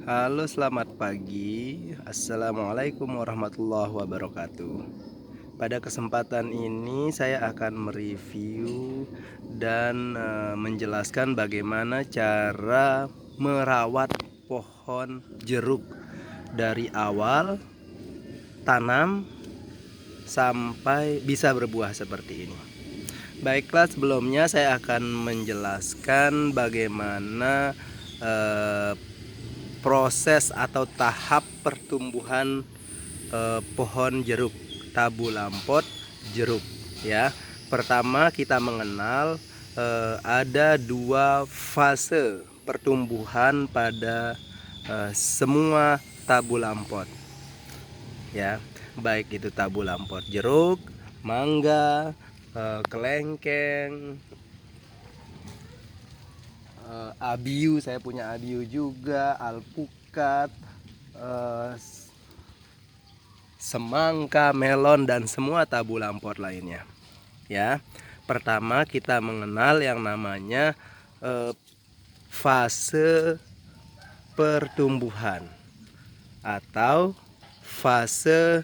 Halo, selamat pagi. Assalamualaikum warahmatullahi wabarakatuh. Pada kesempatan ini saya akan mereview dan menjelaskan bagaimana cara merawat pohon jeruk dari awal tanam sampai bisa berbuah seperti ini. Baiklah, sebelumnya saya akan menjelaskan bagaimana eh, proses atau tahap pertumbuhan pohon jeruk, tabu lampot jeruk ya. Pertama kita mengenal ada dua fase pertumbuhan pada semua tabu lampot ya, baik itu tabu lampot jeruk, mangga, kelengkeng, abiu, saya punya abiu juga, alpukat, eh, semangka, melon, dan semua tabu lampot lainnya ya. Pertama kita mengenal yang namanya fase pertumbuhan atau fase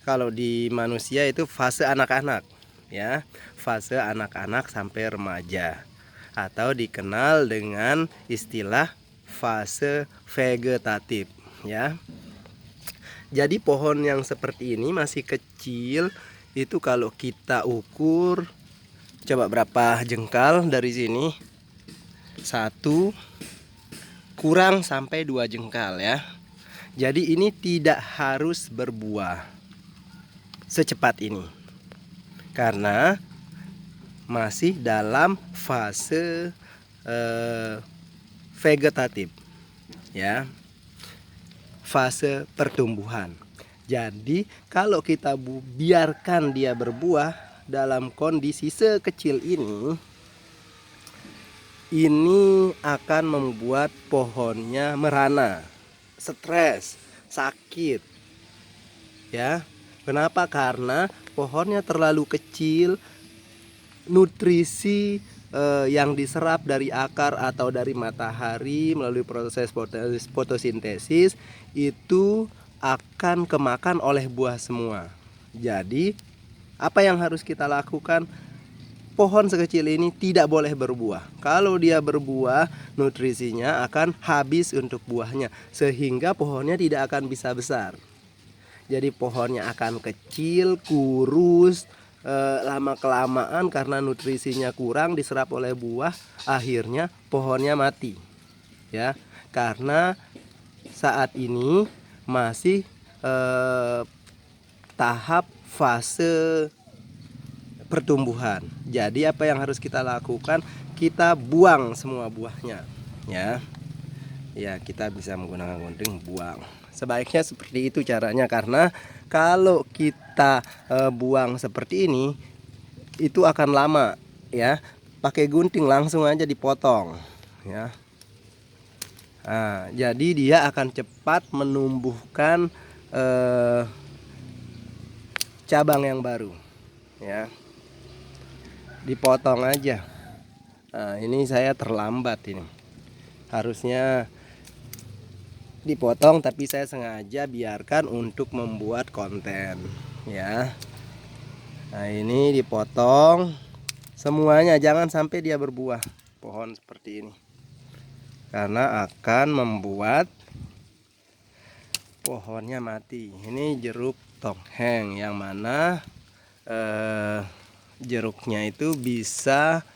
kalau di manusia itu fase anak-anak ya, fase anak-anak sampai remaja atau dikenal dengan istilah fase vegetatif ya. Jadi pohon yang seperti ini masih kecil, itu kalau kita ukur coba berapa jengkal dari sini, satu kurang sampai 2 jengkal ya. Jadi ini tidak harus berbuah secepat ini karena masih dalam fase vegetatif ya, fase pertumbuhan. Jadi kalau kita biarkan dia berbuah dalam kondisi sekecil ini akan membuat pohonnya merana, stres, sakit ya. Kenapa? Karena pohonnya terlalu kecil, nutrisi yang diserap dari akar atau dari matahari melalui proses fotosintesis itu akan kemakan oleh buah semua. Jadi apa yang harus kita lakukan? Pohon sekecil ini tidak boleh berbuah. Kalau dia berbuah, nutrisinya akan habis untuk buahnya, sehingga pohonnya tidak akan bisa besar. Jadi pohonnya akan kecil, kurus, lama-kelamaan karena nutrisinya kurang diserap oleh buah, akhirnya pohonnya mati ya. Karena saat ini masih tahap fase pertumbuhan. Jadi apa yang harus kita lakukan? Kita buang semua buahnya ya. Ya, kita bisa menggunakan gunting buang. Sebaiknya seperti itu caranya, karena kalau kita buang seperti ini itu akan lama ya. Pakai gunting langsung aja dipotong ya. Nah, jadi dia akan cepat menumbuhkan cabang yang baru ya. Dipotong aja. Nah, ini saya terlambat ini. Harusnya dipotong, tapi saya sengaja biarkan untuk membuat konten ya. Nah, ini dipotong semuanya, jangan sampai dia berbuah pohon seperti ini, karena akan membuat pohonnya mati. Ini jeruk tongheng yang mana jeruknya itu bisa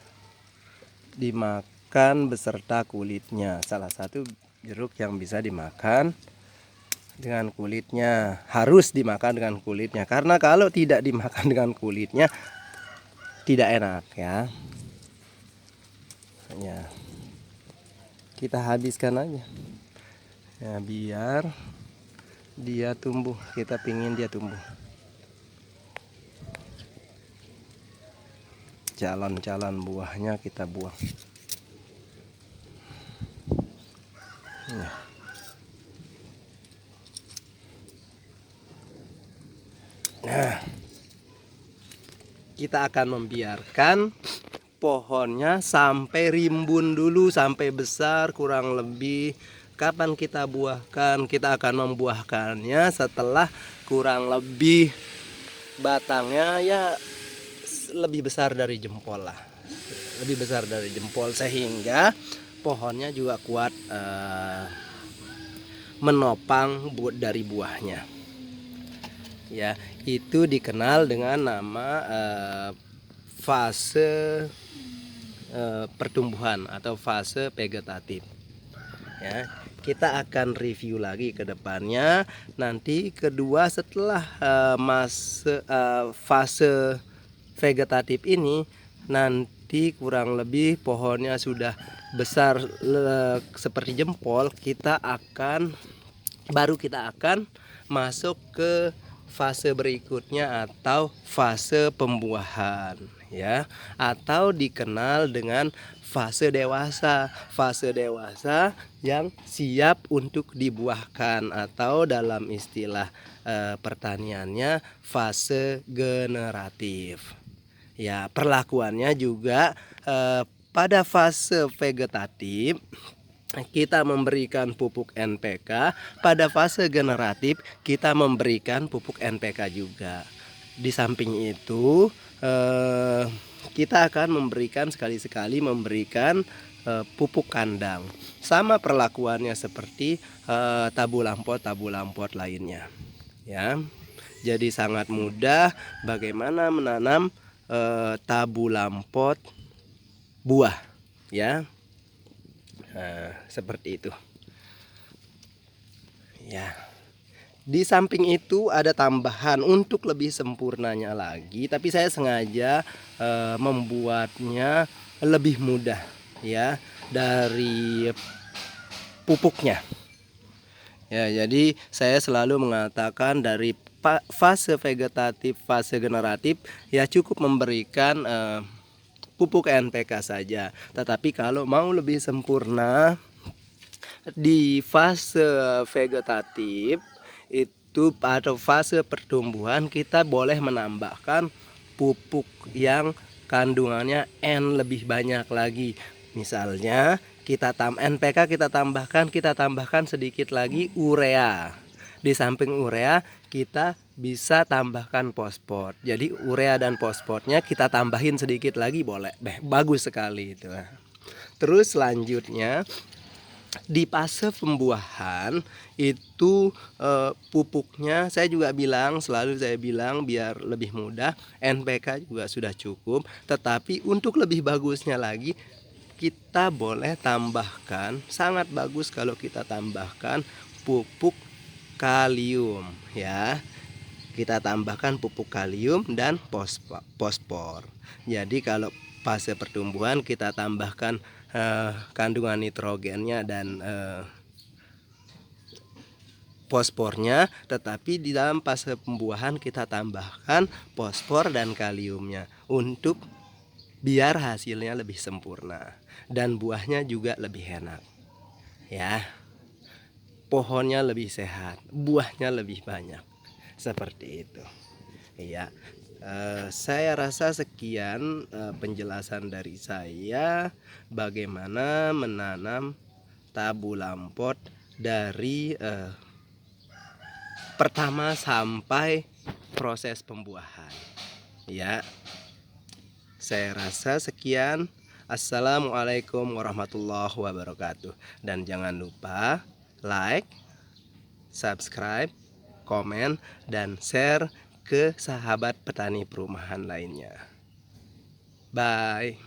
dimakan beserta kulitnya. Salah satu jeruk yang bisa dimakan dengan kulitnya, harus dimakan dengan kulitnya, karena kalau tidak dimakan dengan kulitnya tidak enak ya. Ya, kita habiskan aja ya, biar dia tumbuh. Kita pingin dia tumbuh. Calon-calon buahnya kita buang ya. Nah, kita akan membiarkan pohonnya sampai rimbun dulu, sampai besar kurang lebih. Kapan kita buahkan? Kita akan membuahkannya setelah kurang lebih batangnya ya lebih besar dari jempol lah, lebih besar dari jempol, sehingga pohonnya juga kuat menopang dari buahnya. Ya, itu dikenal dengan nama fase pertumbuhan atau fase vegetatif. Ya, kita akan review lagi ke depannya. Nanti kedua setelah fase vegetatif ini, nanti kurang lebih pohonnya sudah besar seperti jempol, baru kita akan masuk ke fase berikutnya atau fase pembuahan, ya, atau dikenal dengan fase dewasa. Fase dewasa yang siap untuk dibuahkan, atau dalam istilah pertaniannya fase generatif. Ya, perlakuannya juga pada fase vegetatif kita memberikan pupuk NPK, pada fase generatif kita memberikan pupuk NPK juga. Di samping itu kita akan memberikan sekali-sekali memberikan pupuk kandang. Sama perlakuannya seperti tabu lampot lainnya. Ya, jadi sangat mudah bagaimana menanam tabu lampot buah, ya. Nah, seperti itu. Ya. Di samping itu ada tambahan untuk lebih sempurnanya lagi, tapi saya sengaja membuatnya lebih mudah, ya, dari pupuknya. Ya, jadi saya selalu mengatakan dari fase vegetatif, fase generatif, ya cukup memberikan pupuk NPK saja. Tetapi kalau mau lebih sempurna di fase vegetatif itu atau fase pertumbuhan, kita boleh menambahkan pupuk yang kandungannya N lebih banyak lagi. Misalnya NPK kita tambahkan sedikit lagi urea. Di samping urea kita bisa tambahkan fosfor. Jadi urea dan fosfornya kita tambahin sedikit lagi boleh. Bagus sekali itu. Terus selanjutnya di fase pembuahan itu pupuknya selalu saya bilang biar lebih mudah, NPK juga sudah cukup. Tetapi untuk lebih bagusnya lagi, kita boleh tambahkan, sangat bagus kalau kita tambahkan pupuk kalium, ya. Kita tambahkan pupuk kalium dan fosfor. Jadi kalau fase pertumbuhan kita tambahkan kandungan nitrogennya dan fosfornya, tetapi di dalam fase pembuahan kita tambahkan fosfor dan kaliumnya untuk biar hasilnya lebih sempurna dan buahnya juga lebih enak, ya. Pohonnya lebih sehat, buahnya lebih banyak, seperti itu. Ya, saya rasa sekian penjelasan dari saya bagaimana menanam tabu lampot dari pertama sampai proses pembuahan. Ya, saya rasa sekian. Assalamualaikum warahmatullahi wabarakatuh. Dan jangan lupa like, subscribe, komen, dan share ke sahabat petani perumahan lainnya. Bye.